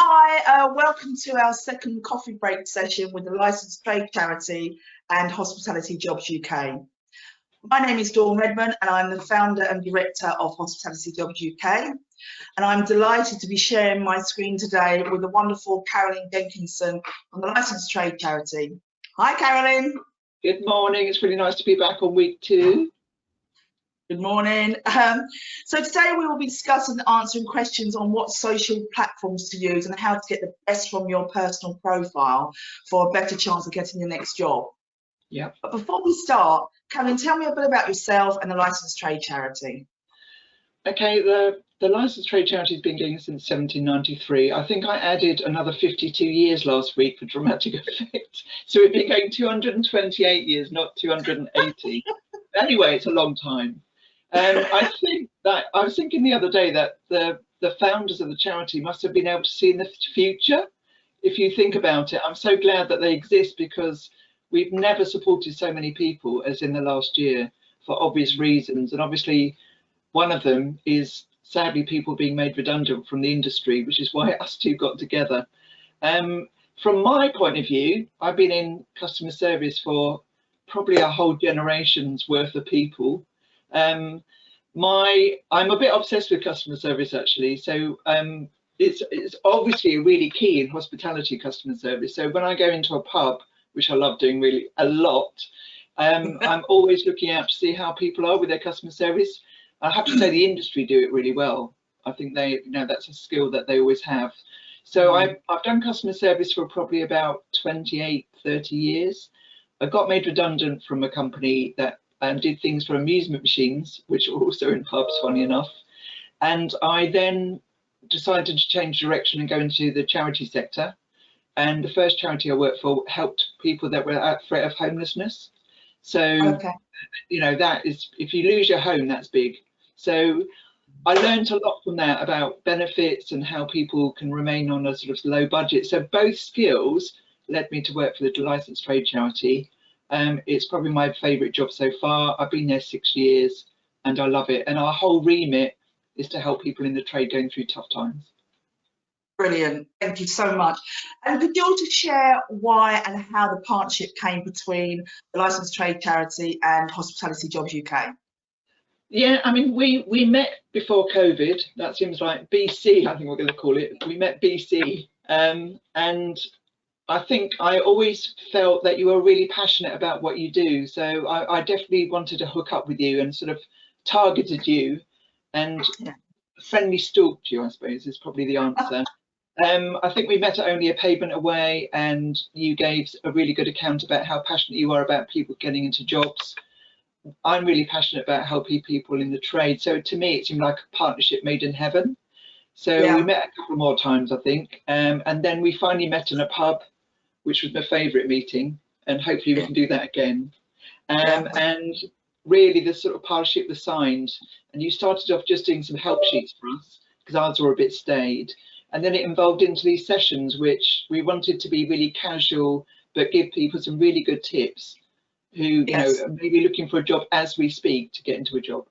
Hi, welcome to our second coffee break session with the Licensed Trade Charity and Hospitality Jobs UK. My name is Dawn Redman and I'm the founder and director of Hospitality Jobs UK. And I'm delighted to be sharing my screen today with the wonderful Carolyn Jenkinson from the Licensed Trade Charity. Hi, Carolyn. Good morning. It's really nice to be back on week 2. Good morning. So today we will be discussing and answering questions on what social platforms to use and how to get the best from your personal profile for a better chance of getting your next job. Yeah. But before we start, Carolyn, tell me a bit about yourself and the Licensed Trade Charity. Okay, the Licensed Trade Charity has been going since 1793. I think I added another 52 years last week for dramatic effect. So we've been going 228 years, not 280. Anyway, it's a long time. I think that I was thinking the other day that the founders of the charity must have been able to see in the future. If you think about it, I'm so glad that they exist because we've never supported so many people as in the last year for obvious reasons. And obviously one of them is sadly people being made redundant from the industry, which is why us two got together. From my point of view, I've been in customer service for probably a whole generation's worth of people. I'm a bit obsessed with customer service actually, so it's obviously really key in hospitality customer service. So when I go into a pub, which I love doing really a lot, I'm always looking out to see how people are with their customer service. I have to say the industry do it really well. I think they, that's a skill that they always have. So I've done customer service for probably about 28, 30 years. I got made redundant from a company that did things for amusement machines, which are also in pubs, funny enough. And I then decided to change direction and go into the charity sector. And the first charity I worked for helped people that were at threat of homelessness. So, that is, if you lose your home, that's big. So I learned a lot from that about benefits and how people can remain on a sort of low budget. So both skills led me to work for the Licensed Trade Charity. It's probably my favourite job so far. I've been there 6 years and I love it. And our whole remit is to help people in the trade going through tough times. Brilliant, thank you so much. And could you also share why and how the partnership came between the Licensed Trade Charity and Hospitality Jobs UK? Yeah, I mean, we met before COVID. That seems like BC, I think we're going to call it. We met BC, and I think I always felt that you were really passionate about what you do. So I definitely wanted to hook up with you and sort of targeted you and friendly stalked you, I suppose, is probably the answer. I think we met at Only a Pavement Away and you gave a really good account about how passionate you are about people getting into jobs. I'm really passionate about helping people in the trade. So to me, it seemed like a partnership made in heaven. So we met a couple more times, I think. And then we finally met in a pub, which was my favourite meeting. And hopefully we can do that again. And really the sort of partnership was signed. And you started off just doing some help sheets for us because ours were a bit staid. And then it evolved into these sessions, which we wanted to be really casual, but give people some really good tips who are maybe looking for a job as we speak to get into a job.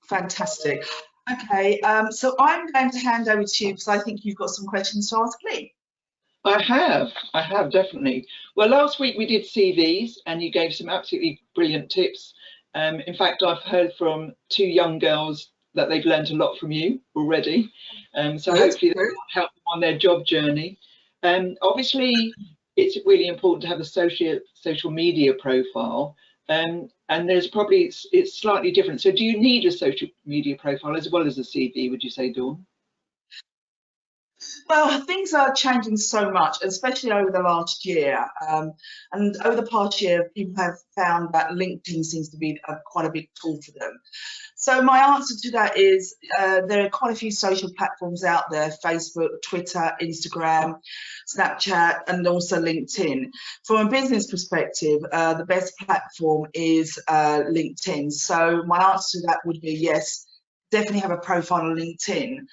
Fantastic. Okay, so I'm going to hand over to you because I think you've got some questions to ask me. I have definitely. Well, last week we did CVs and you gave some absolutely brilliant tips. In fact, I've heard from 2 young girls that they've learned a lot from you already. So hopefully that will help them on their job journey. Obviously, it's really important to have a social media profile. And there's probably, it's slightly different. So do you need a social media profile as well as a CV, would you say, Dawn? Well, things are changing so much, especially over the last year. And over the past year, people have found that LinkedIn seems to be quite a big tool for them. So my answer to that is there are quite a few social platforms out there: Facebook, Twitter, Instagram, Snapchat, and also LinkedIn. From a business perspective, the best platform is LinkedIn. So my answer to that would be yes. Definitely have a profile on LinkedIn,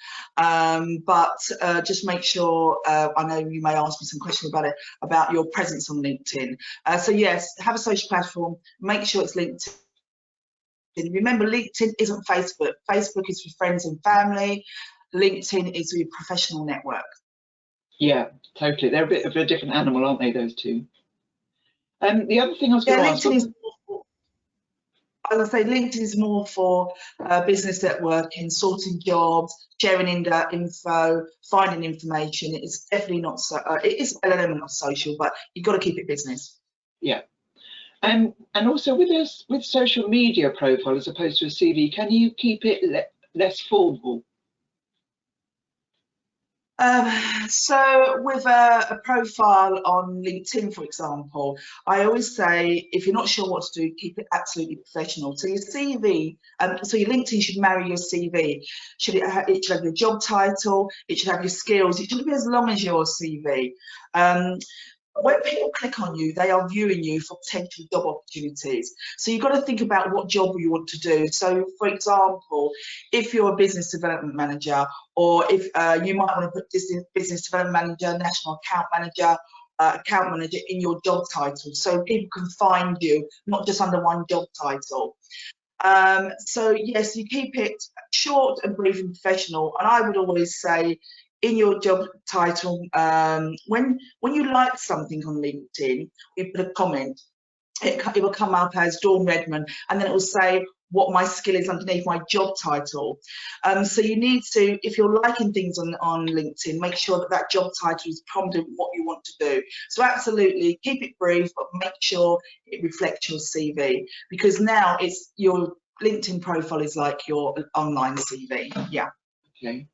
but just make sure, I know you may ask me some questions about it, about your presence on LinkedIn. So yes, have a social platform, make sure it's LinkedIn. Remember, LinkedIn isn't Facebook. Facebook is for friends and family. LinkedIn is your professional network. Yeah, totally. They're a bit of a different animal, aren't they, those two? The other thing I was Yeah, going to ask LinkedIn was, is I would say LinkedIn is more for business networking, sorting jobs, sharing info, finding information. It's definitely not so. It is an element of social, but you've got to keep it business. yeah. And also with this, with social media profile as opposed to a CV, can you keep it less formal? So with a profile on LinkedIn, for example, I always say if you're not sure what to do, keep it absolutely professional. So your CV, so your LinkedIn should marry your CV. It should have your job title, it should have your skills, it shouldn't be as long as your CV. When people click on you, they are viewing you for potential job opportunities. So you've got to think about what job you want to do. So, for example, if you're a business development manager, or if you might want to put business development manager, national account manager in your job title, so people can find you, not just under one job title. So yes, you keep it short and brief and professional. And I would always say in your job title, when you like something on LinkedIn, you put a comment, it will come up as Dawn Redmond, and then it will say what my skill is underneath my job title. So you need to, if you're liking things on LinkedIn, make sure that that job title is prompted what you want to do. So absolutely keep it brief, but make sure it reflects your CV, because now it's your LinkedIn profile is like your online CV. Yeah. Okay.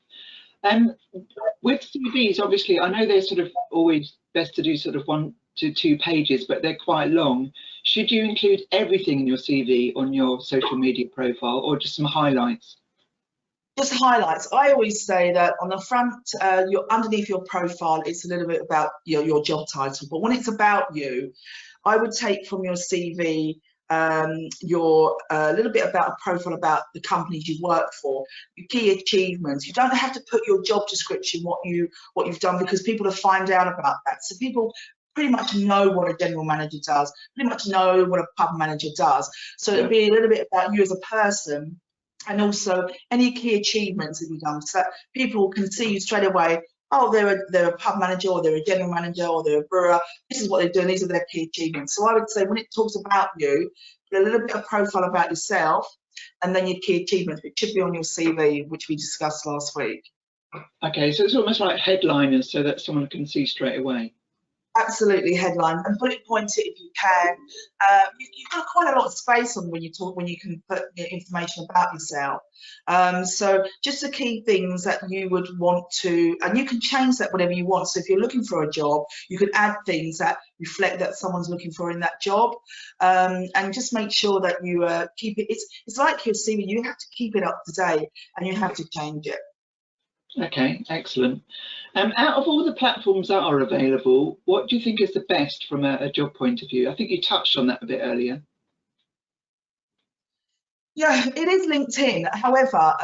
With CVs, obviously, I know they're sort of always best to do sort of 1 to 2 pages, but they're quite long. Should you include everything in your CV on your social media profile, or just some highlights? Just highlights. I always say that on the front, underneath your profile, it's a little bit about your job title. But when it's about you, I would take from your CV your little bit about a profile about the companies you work for, your key achievements. You don't have to put your job description, what you've done, because people will find out about that. So people pretty much know what a general manager does, pretty much know what a pub manager does. So it'll be a little bit about you as a person, and also any key achievements that you've done, so that people can see you straight away. Oh, they're a pub manager, or they're a general manager, or they're a brewer. This is what they're doing. These are their key achievements. So I would say when it talks about you, put a little bit of profile about yourself, and then your key achievements, which should be on your CV, which we discussed last week. Okay, so it's almost like headliners, so that someone can see straight away. Absolutely, headline and bullet point it if you can. You've got quite a lot of space on when you can put information about yourself. So just the key things that you would want to, and you can change that whatever you want. So if you're looking for a job, you could add things that reflect that someone's looking for in that job, and just make sure that you keep it. It's like your CV. You have to keep it up to date, and you have to change it. Okay, excellent. Out of all the platforms that are available, what do you think is the best from a job point of view? I think you touched on that a bit earlier. Yeah, it is LinkedIn. However,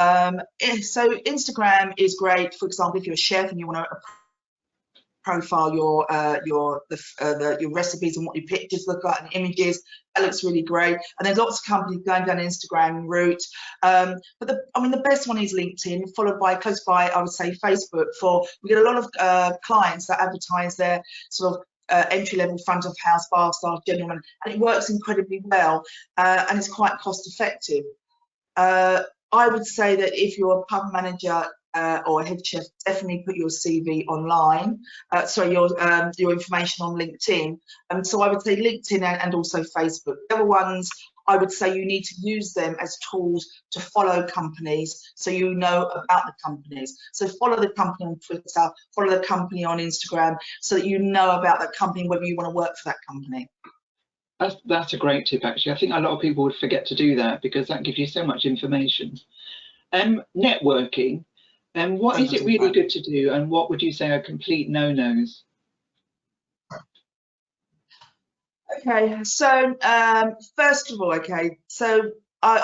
so Instagram is great. For example, if you're a chef and you want to profile your recipes and what your pictures look like and images, that looks really great. And there's lots of companies going down Instagram route. But the best one is LinkedIn, followed by close by, I would say, Facebook. We get a lot of clients that advertise their sort of entry-level front of house bar staff, gentlemen, and it works incredibly well, and it's quite cost effective. I would say that if you're a pub manager or a head chef, definitely put your CV online. Your information on LinkedIn. So I would say LinkedIn and also Facebook. The other ones, I would say you need to use them as tools to follow companies, so you know about the companies. So follow the company on Twitter, follow the company on Instagram, so that you know about that company, whether you want to work for that company. That's a great tip, actually. I think a lot of people would forget to do that because that gives you so much information. Networking, what is it really good to do, and what would you say are complete no-nos? Okay, so first of all, I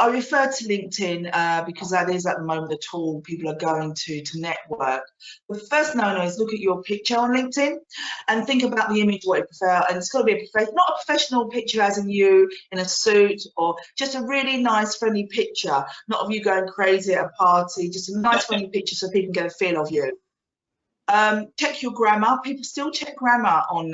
refer to LinkedIn because that is at the moment the tool people are going to network. The first no-no is look at your picture on LinkedIn and think about the image, what you prefer. And it's got to be not a professional picture as in you in a suit, or just a really nice, friendly picture, not of you going crazy at a party, just a nice, friendly picture so people can get a feel of you. Check your grammar. People still check grammar on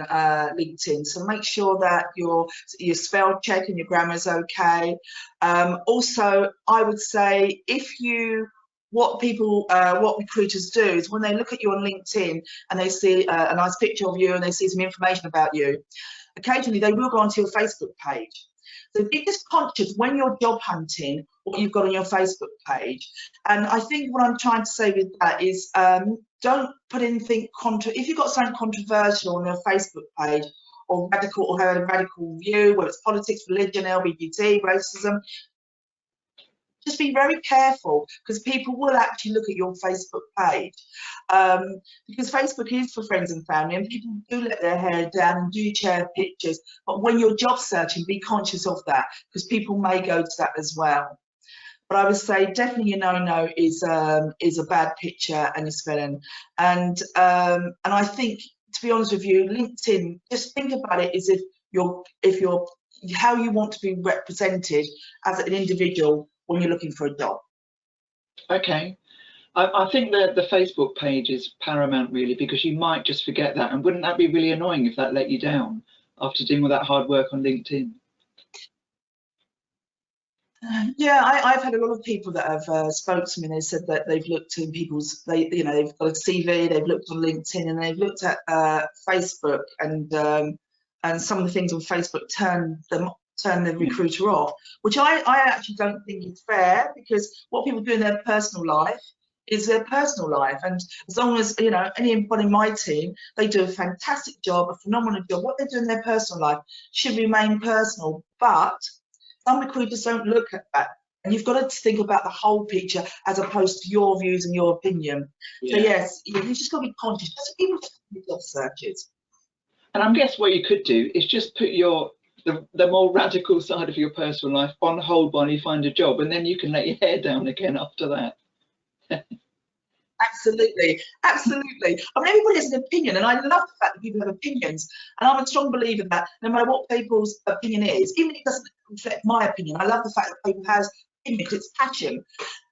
LinkedIn, so make sure that your spell check and your grammar is okay. Also, I would say what recruiters do is when they look at you on LinkedIn and they see a nice picture of you and they see some information about you, occasionally they will go onto your Facebook page. So be just conscious when you're job hunting what you've got on your Facebook page. And I think what I'm trying to say with that is don't put anything if you've got something controversial on your Facebook page or radical or have a radical view, whether it's politics, religion, LGBT, racism, just be very careful because people will actually look at your Facebook page because Facebook is for friends and family and people do let their hair down and do share pictures. But when you're job searching, be conscious of that because people may go to that as well. But I would say definitely a no-no is a bad picture and your spelling. And I think, to be honest with you, LinkedIn, just think about it as if you're how you want to be represented as an individual when you're looking for a job. Okay. I think that the Facebook page is paramount really, because you might just forget that. And wouldn't that be really annoying if that let you down after doing all that hard work on LinkedIn? Yeah, I've had a lot of people that have spoke to me and they said that they've looked in they've got a CV, they've looked on LinkedIn and they've looked at Facebook and some of the things on Facebook turn the recruiter off, which I actually don't think is fair because what people do in their personal life is their personal life, and as long as anybody in my team, they do a fantastic job, a phenomenal job. What they do in their personal life should remain personal, but some recruiters don't look at that, and you've got to think about the whole picture as opposed to your views and your opinion. Yeah. So yes, you just got to be conscious, just even with job searches. And I guess what you could do is just put the more radical side of your personal life on hold while you find a job, and then you can let your hair down again after that. Absolutely. I mean, everybody has an opinion, and I love the fact that people have opinions. And I'm a strong believer that no matter what people's opinion is, even if it doesn't reflect my opinion, I love the fact that people have opinion because it's passion.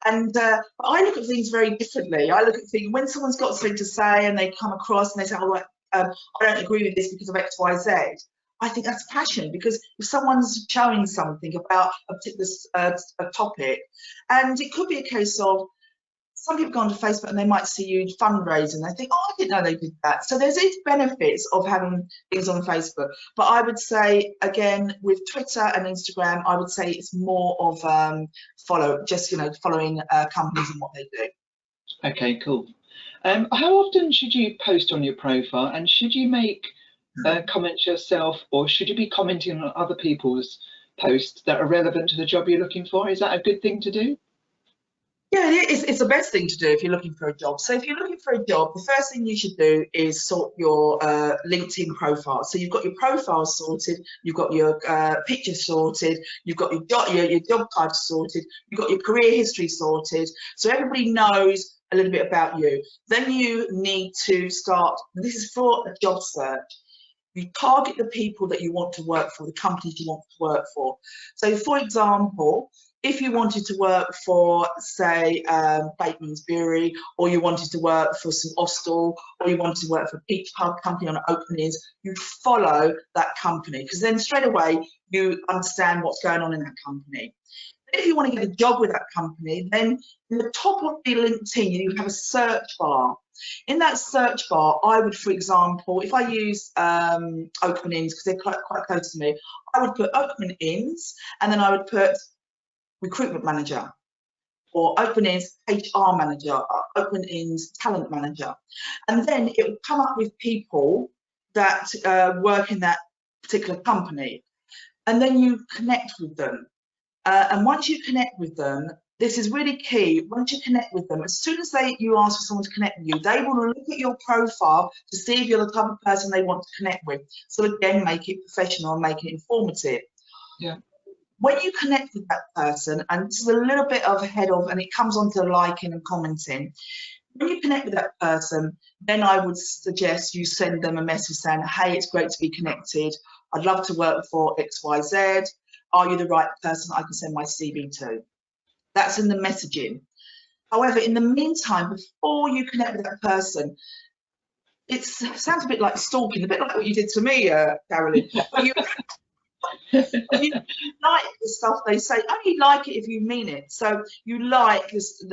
And but I look at things very differently. I look at things when someone's got something to say and they come across and they say, "Oh, I don't agree with this because of X, Y, Z." I think that's passion, because if someone's showing something about a particular topic, and it could be a case of some people go onto Facebook and they might see you fundraising. They think, "Oh, I didn't know they did that." So there's these benefits of having things on Facebook. But I would say, again, with Twitter and Instagram, I would say it's more of following companies and what they do. Okay, cool. How often should you post on your profile, and should you make comments yourself, or should you be commenting on other people's posts that are relevant to the job you're looking for? Is that a good thing to do? Yeah, it's the best thing to do if you're looking for a job. So if you're looking for a job, the first thing you should do is sort your LinkedIn profile. So you've got your profile sorted, you've got your picture sorted, you've got your job title sorted, you've got your career history sorted. So everybody knows a little bit about you. Then you need to start, this is for a job search. You target the people that you want to work for, the companies you want to work for. So for example, if you wanted to work for, say, Bateman's Brewery, or you wanted to work for St Austell, or you wanted to work for a Peach Pub company on openings, you'd follow that company, because then straight away you understand what's going on in that company. If you want to get a job with that company, then in the top of the LinkedIn, you have a search bar. In that search bar, I would, for example, if I use openings, because they're quite close to me, I would put openings, and then I would put recruitment manager, or openings HR manager, or openings talent manager. And then it would come up with people that work in that particular company. And then you connect with them. And once you connect with them, this is really key. Once you connect with them, as soon as you ask for someone to connect with you, they will look at your profile to see if you're the type of person they want to connect with. So again, make it professional and make it informative. Yeah. When you connect with that person, and this is a little bit of ahead of, and it comes on to liking and commenting. When you connect with that person, then I would suggest you send them a message saying, "Hey, it's great to be connected. I'd love to work for XYZ. Are you the right person I can send my CV to?" That's in the messaging. However, in the meantime, before you connect with that person, it sounds a bit like stalking, a bit like what you did to me, Carolyn. You, you like the stuff they say. Only like it if you mean it. So you like this,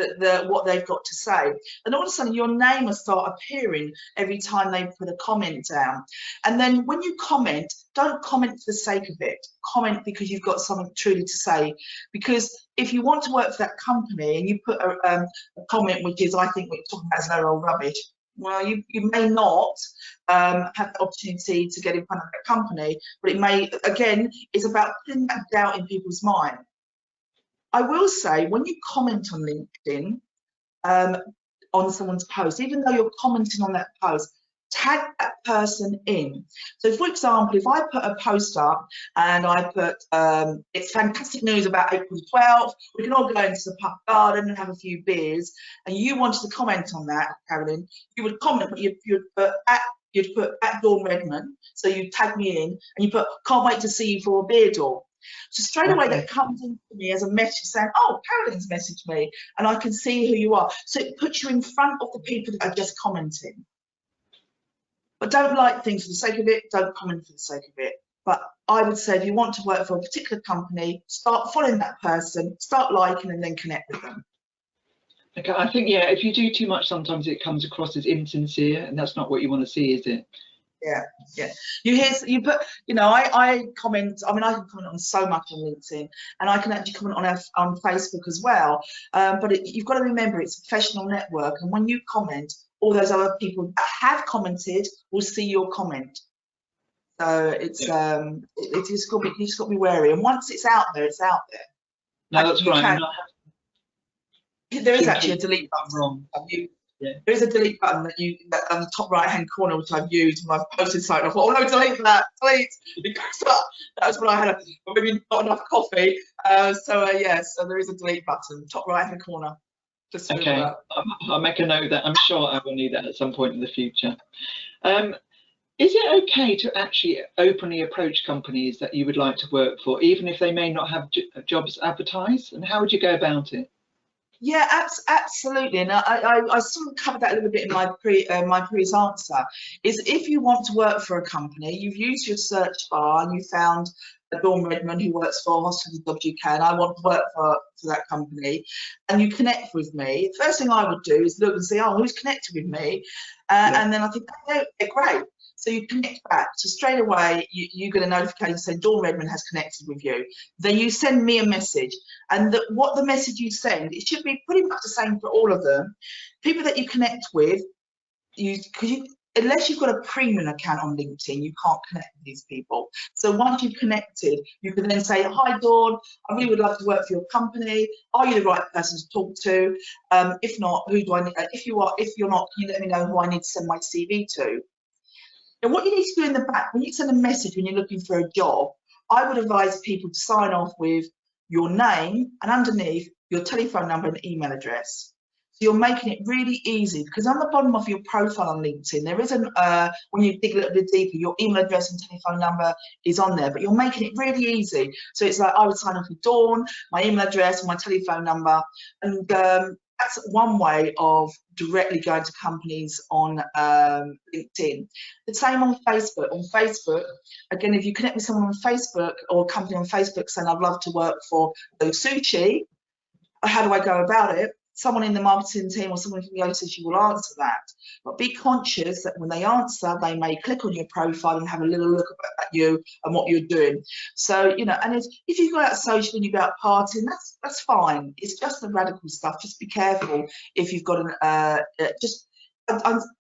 what they've got to say, and all of a sudden your name will start appearing every time they put a comment down. And then when you comment, don't comment for the sake of it. Comment because you've got something truly to say. Because if you want to work for that company and you put a comment which is, I think we're talking about, is no old rubbish, well, you may not have the opportunity to get in front of that company, but it may, again, it's about putting that doubt in people's mind. I will say, when you comment on LinkedIn, on someone's post, even though you're commenting on that post, tag that person in. So for example, if I put a post up and I put, it's fantastic news about April 12th, we can all go into the pub garden and have a few beers, and you wanted to comment on that, Carolyn, you would comment, but you'd put at Dawn Redman, so you tag me in, and you put, can't wait to see you for a beer, Dawn. So straight away that comes into me as a message saying, oh, Carolyn's messaged me, and I can see who you are. So it puts you in front of the people that are just commenting. But don't like things for the sake of it, don't comment for the sake of it. But I would say if you want to work for a particular company, start following that person, start liking, and then connect with them. Okay, I think, yeah, if you do too much, sometimes it comes across as insincere, and that's not what you want to see, is it? Yeah, yeah. You put, you know, I comment. I mean, I can comment on so much on LinkedIn, and I can actually comment on Facebook as well. But you've got to remember, it's a professional network, and when you comment, all those other people that have commented will see your comment. So it's you just got to be wary. And once it's out there, it's out there. No, that's right. There is actually a delete button. Wrong. Yeah. There is a delete button that on the top right hand corner, which I've used when I've posted something. I thought, oh no, delete that, delete. It goes up. That's when I had maybe not enough coffee. So there is a delete button, top right hand corner. Just okay, I'll make a note of that. I'm sure I will need that at some point in the future. Is it okay to actually openly approach companies that you would like to work for, even if they may not have jobs advertised? And how would you go about it? Yeah, absolutely, and I sort of covered that a little bit in my previous answer. Is if you want to work for a company, you've used your search bar and you found Dawn Redman who works for Hospital Jobs UK, and I want to work for that company, and you connect with me. The first thing I would do is look and see, oh, who's connected with me, and then I think, oh, they're great. So you connect back. So straight away, you get a notification saying Dawn Redman has connected with you. Then you send me a message. And what the message you send, it should be pretty much the same for all of them. People that you connect with, unless you've got a premium account on LinkedIn, you can't connect with these people. So once you've connected, you can then say, hi Dawn, I really would love to work for your company. Are you the right person to talk to? If not, who do I need? If you're not, can you let me know who I need to send my CV to? And what you need to do in the back, when you send a message when you're looking for a job, I would advise people to sign off with your name and underneath your telephone number and email address. So you're making it really easy, because on the bottom of your profile on LinkedIn, there isn't, when you dig a little bit deeper, your email address and telephone number is on there, but you're making it really easy. So it's like I would sign off with Dawn, my email address and my telephone number, and that's one way of directly going to companies on LinkedIn. The same on Facebook. On Facebook, again, if you connect with someone on Facebook or a company on Facebook saying, I'd love to work for Sushi, how do I go about it? Someone in the marketing team or someone from the OCG will answer that. But be conscious that when they answer, they may click on your profile and have a little look at you and what you're doing. So, you know, and if you go out social and you go out partying, that's fine. It's just the radical stuff. Just be careful if you've got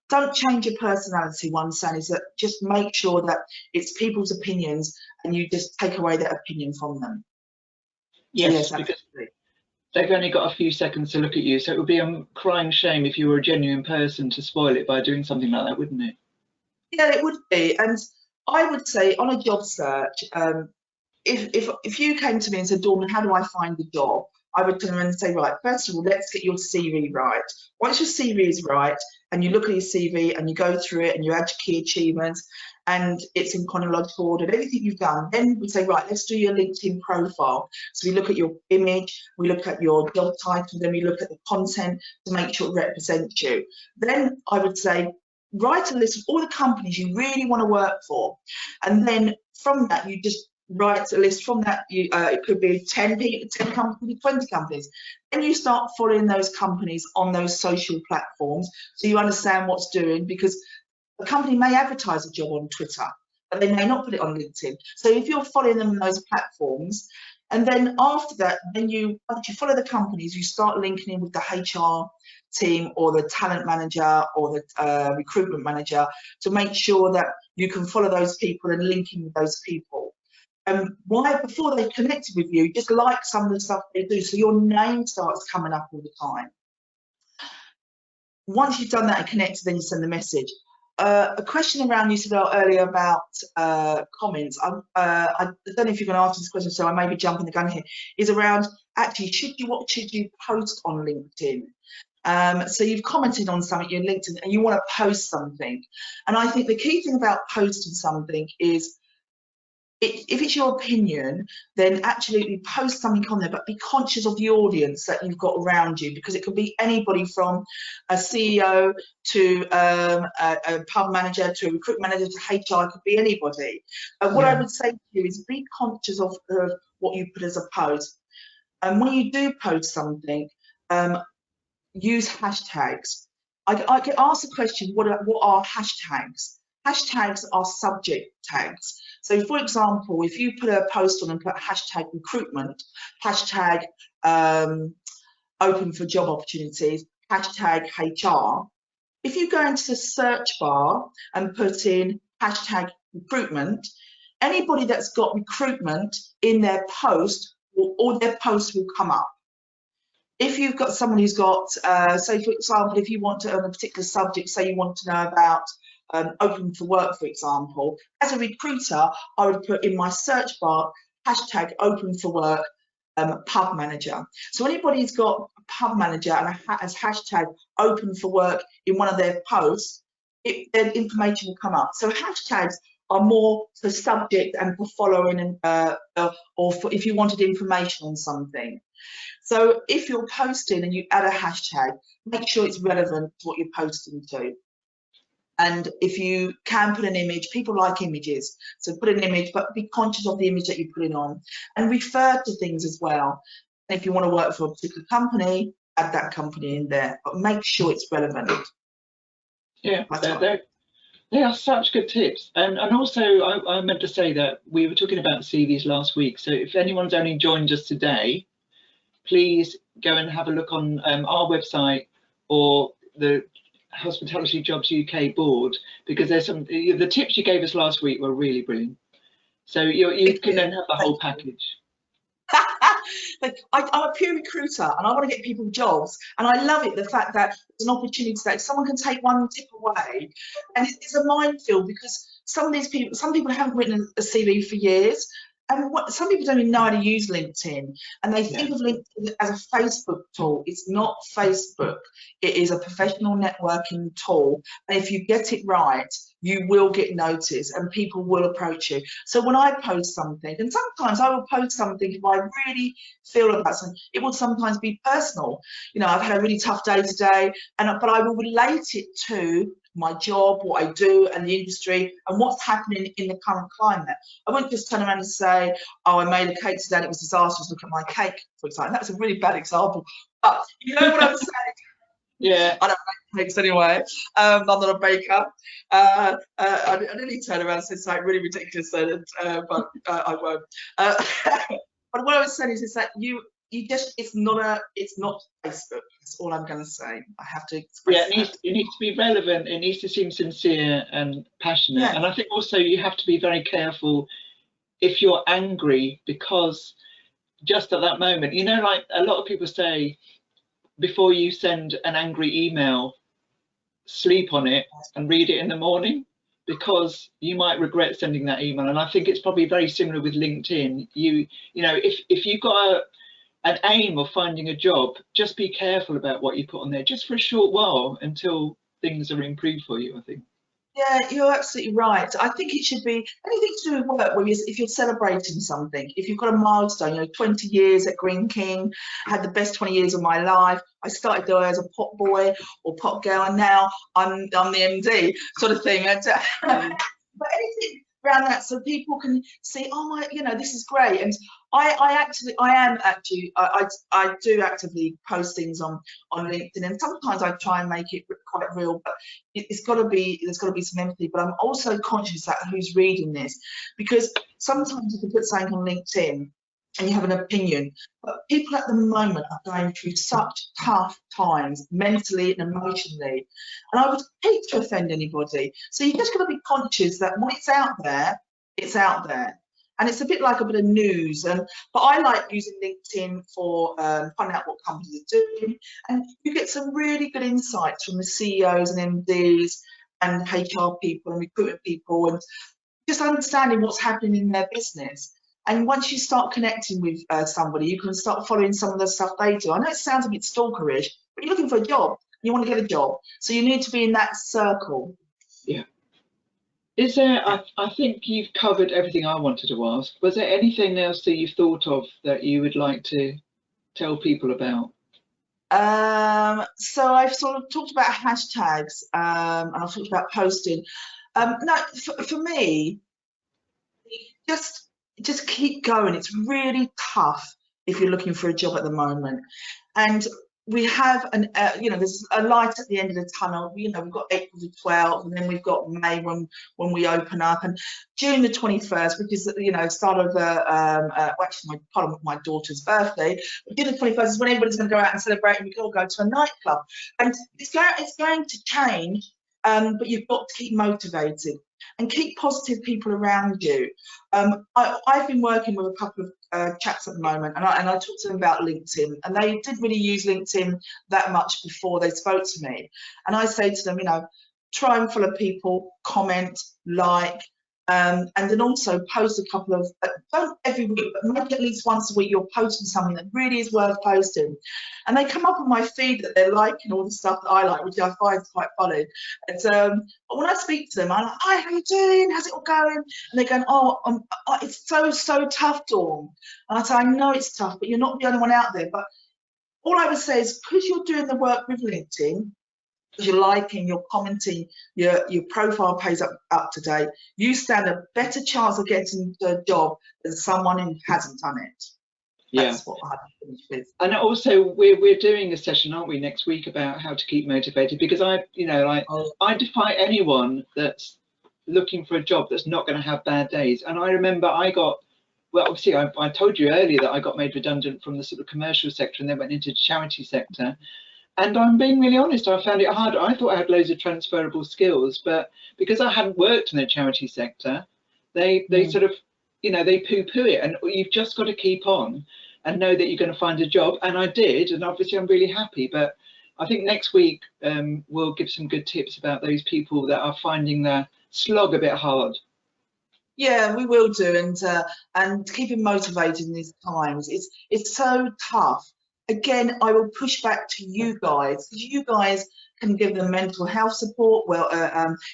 don't change your personality. One saying is that just make sure that it's people's opinions and you just take away their opinion from them. Yes, because they've only got a few seconds to look at you, so it would be a crying shame if you were a genuine person to spoil it by doing something like that, wouldn't it? Yeah, it would be. And I would say on a job search, if you came to me and said, Dawn, how do I find a job? I would turn around and say, right, first of all, let's get your CV right. Once your CV is right, and you look at your CV and you go through it and you add your key achievements, and it's in chronological order, everything you've done, then we say, right, let's do your LinkedIn profile. So we look at your image, we look at your job title, then we look at the content to make sure it represents you. Then I would say, write a list of all the companies you really want to work for, and then from that you just write a list. From that, it could be 10 people, 10 companies, 20 companies. Then you start following those companies on those social platforms, so you understand what's doing, because a company may advertise a job on Twitter, but they may not put it on LinkedIn. So if you're following them on those platforms, and then after that, once you follow the companies, you start linking in with the HR team or the talent manager or the recruitment manager to make sure that you can follow those people and link in with those people. Why, before they connected with you, just like some of the stuff they do, so your name starts coming up all the time. Once you've done that and connected, then you send the message. A question around, you said earlier about comments. I don't know if you're going to answer this question, so I may be jumping the gun here. Is around actually, what should you post on LinkedIn? So you've commented on something in LinkedIn and you want to post something, and I think the key thing about posting something is, if it's your opinion, then absolutely post something on there, but be conscious of the audience that you've got around you, because it could be anybody from a CEO to a pub manager to a recruitment manager to HR. It could be anybody. What I would say to you is be conscious of what you put as a post. And when you do post something, use hashtags. I get asked the question, what are hashtags? Hashtags are subject tags. So, for example, if you put a post on and put hashtag recruitment, hashtag open for job opportunities, hashtag HR, if you go into the search bar and put in hashtag recruitment, anybody that's got recruitment in their post, all their posts will come up. If you've got someone who's got, say, for example, if you want to earn a particular subject, say you want to know about open for work, for example, as a recruiter, I would put in my search bar hashtag open for work pub manager. So anybody who's got a pub manager and has hashtag open for work in one of their posts, their information will come up. So hashtags are more for subject and for following, and or for if you wanted information on something. So if you're posting and you add a hashtag, make sure it's relevant to what you're posting to. And if you can put an image, people like images, so put an image, but be conscious of the image that you're putting on, and refer to things as well. If you want to work for a particular company, add that company in there, but make sure it's relevant. Yeah, they are such good tips. And also, I meant to say that we were talking about CVs last week. So if anyone's only joined us today, please go and have a look on our website or the Hospitality Jobs UK board, because there's some, the tips you gave us last week were really brilliant. So you can then have the whole package. I'm a pure recruiter and I want to get people jobs, and I love it, the fact that there's an opportunity that someone can take one tip away, and it's a minefield, because some people haven't written a CV for years, and some people don't even know how to use LinkedIn, and they think of LinkedIn as a Facebook tool. It's not Facebook. It is a professional networking tool, and if you get it right, you will get noticed and people will approach you. So when I post something, and sometimes I will post something if I really feel about something, it will sometimes be personal. You know, I've had a really tough day today, but I will relate it to my job, what I do, and the industry, and what's happening in the current climate. I won't just turn around and say, oh, I made a cake today and it was disastrous, look at my cake, for example. That's a really bad example, but you know what I'm saying? Yeah. I don't make cakes anyway. I'm not a baker. I nearly turn around and say something really ridiculous, but I won't. But what I was saying is that it's not Facebook. That's all I'm going to say. I have to express it needs to be relevant. It needs to seem sincere and passionate. Yeah. And I think also you have to be very careful if you're angry, because just at that moment, you know, like a lot of people say, before you send an angry email, sleep on it and read it in the morning, because you might regret sending that email. And I think it's probably very similar with LinkedIn. You know, if you've got an aim of finding a job, just be careful about what you put on there, just for a short while until things are improved for you, I think. Yeah, you're absolutely right. I think it should be anything to do with work, where if you're celebrating something, if you've got a milestone, 20 years at Greene King, I had the best 20 years of my life. I started there as a pop boy or pop girl, and now I'm the MD sort of thing. And, but anything around that, so people can see, oh my, this is great. And I do actively post things on LinkedIn, and sometimes I try and make it quite real, but there's got to be some empathy. But I'm also conscious that who's reading this, because sometimes you can put something on LinkedIn and you have an opinion, but people at the moment are going through such tough times mentally and emotionally, and I would hate to offend anybody. So you just got to be conscious that when it's out there, it's out there. And it's a bit like a bit of news, but I like using LinkedIn for finding out what companies are doing, and you get some really good insights from the CEOs and MDs and HR people and recruitment people, and just understanding what's happening in their business. And once you start connecting with somebody, you can start following some of the stuff they do. I know it sounds a bit stalkerish, but you're looking for a job, you want to get a job, so you need to be in that circle. Yeah. Is there, I think you've covered everything I wanted to ask. Was there anything else that you've thought of that you would like to tell people about? So I've sort of talked about hashtags, and I've talked about posting. No, for me, just keep going. It's really tough if you're looking for a job at the moment, and we have there's a light at the end of the tunnel. We've got April the 12th, and then we've got May when we open up, and June the 21st, which is start of actually my daughter's birthday. But June the 21st is when everybody's going to go out and celebrate, and we can all go to a nightclub, and it's going to change. But you've got to keep motivated and keep positive people around you. I've been working with a couple of chaps at the moment, and I talked to them about LinkedIn, and they didn't really use LinkedIn that much before they spoke to me. And I say to them, try and follow people, comment, like, and then also post a couple of, don't every week, but maybe at least once a week you're posting something that really is worth posting. And they come up on my feed that they're liking all the stuff that I like, which I find quite funny. And but when I speak to them, I'm like, hi, how you doing? How's it all going? And they're going, it's so tough, Dawn. And I say, I know it's tough, but you're not the only one out there. But all I would say is, because you're doing the work with LinkedIn, because you're liking, you're commenting, your profile pays up to date, you stand a better chance of getting a job than someone who hasn't done it. That's what I finish with. And also, we're doing a session, aren't we, next week about how to keep motivated, because I defy anyone that's looking for a job that's not going to have bad days. And I remember obviously I told you earlier that I got made redundant from the sort of commercial sector and then went into the charity sector. And I'm being really honest, I found it hard. I thought I had loads of transferable skills, but because I hadn't worked in the charity sector, they sort of, they poo-poo it. And you've just got to keep on and know that you're going to find a job. And I did, and obviously I'm really happy. But I think next week we'll give some good tips about those people that are finding the slog a bit hard. Yeah, we will do, and keeping motivated in these times. It's so tough. Again, I will push back to you guys, because you guys can give them mental health support.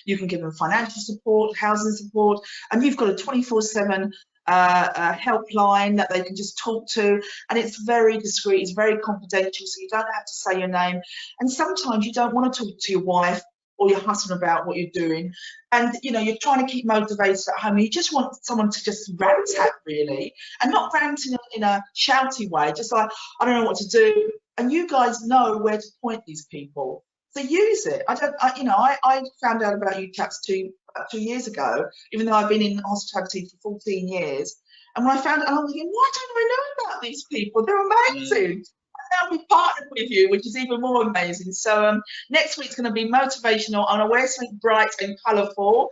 You can give them financial support, housing support, and you've got a 24/7 helpline that they can just talk to, and it's very discreet, it's very confidential, so you don't have to say your name. And sometimes you don't want to talk to your wife or your husband about what you're doing, and you're trying to keep motivated at home. You just want someone to just rant at, really, and not rant in a shouty way, just like, I don't know what to do. And you guys know where to point these people, so use it. I found out about you chaps about 2 years ago, even though I've been in hospitality for 14 years. And when I found out, I'm thinking, why don't I know about these people? They're amazing. Now we've partnered with you, which is even more amazing. So next week's going to be motivational, and I wear something bright and colourful,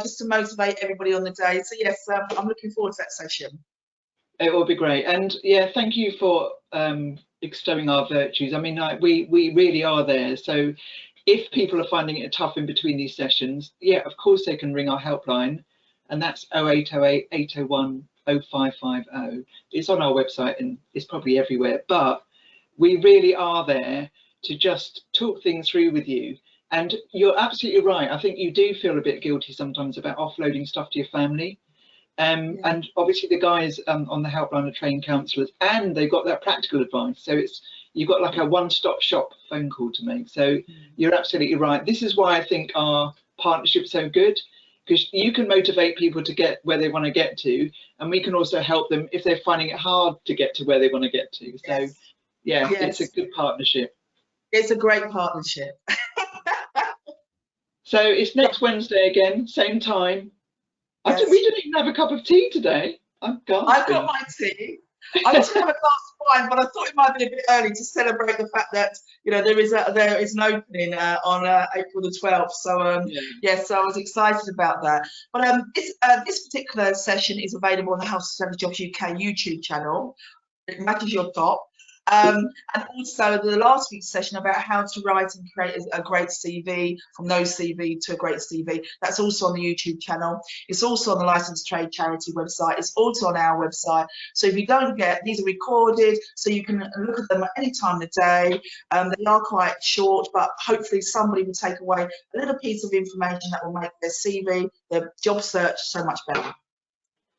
just to motivate everybody on the day. So yes, I'm looking forward to that session. It will be great. And yeah, thank you for extolling our virtues. I mean, we really are there. So if people are finding it tough in between these sessions, yeah, of course they can ring our helpline, and that's 0808 801 0550. It's on our website and it's probably everywhere, but we really are there to just talk things through with you And you're absolutely right. I think you do feel a bit guilty sometimes about offloading stuff to your family. And obviously the guys on the helpline are trained counsellors, and they've got that practical advice. So you've got like a one-stop shop phone call to make. So you're absolutely right. This is why I think our partnership's so good, because you can motivate people to get where they want to get to, and we can also help them if they're finding it hard to get to where they want to get to. So yeah, it's a good partnership. It's a great partnership. So it's next Wednesday again, same time. Yes. We didn't even have a cup of tea today. I've got my tea. I was going to have a glass of wine, but I thought it might be a bit early to celebrate the fact that there is an opening on April the 12th. So yes, so I was excited about that. But this particular session is available on the Health Service Jobs UK YouTube channel. It matches your top. And also the last week's session about how to write and create a great CV, from no CV to a great CV, that's also on the YouTube channel. It's also on the Licensed Trade Charity website. It's also on our website. So if you don't these are recorded, so you can look at them at any time of the day. They are quite short, but hopefully somebody will take away a little piece of information that will make their CV, their job search so much better.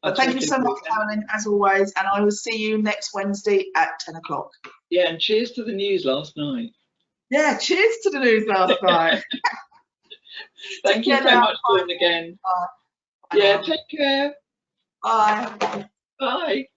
But thank you so much, Carolyn, as always, and I will see you next Wednesday at 10 o'clock. Yeah, and cheers to the news last night. Yeah, cheers to the news last night. Thank you so much, Dawn, again. Bye. Yeah, take care. Bye. Bye.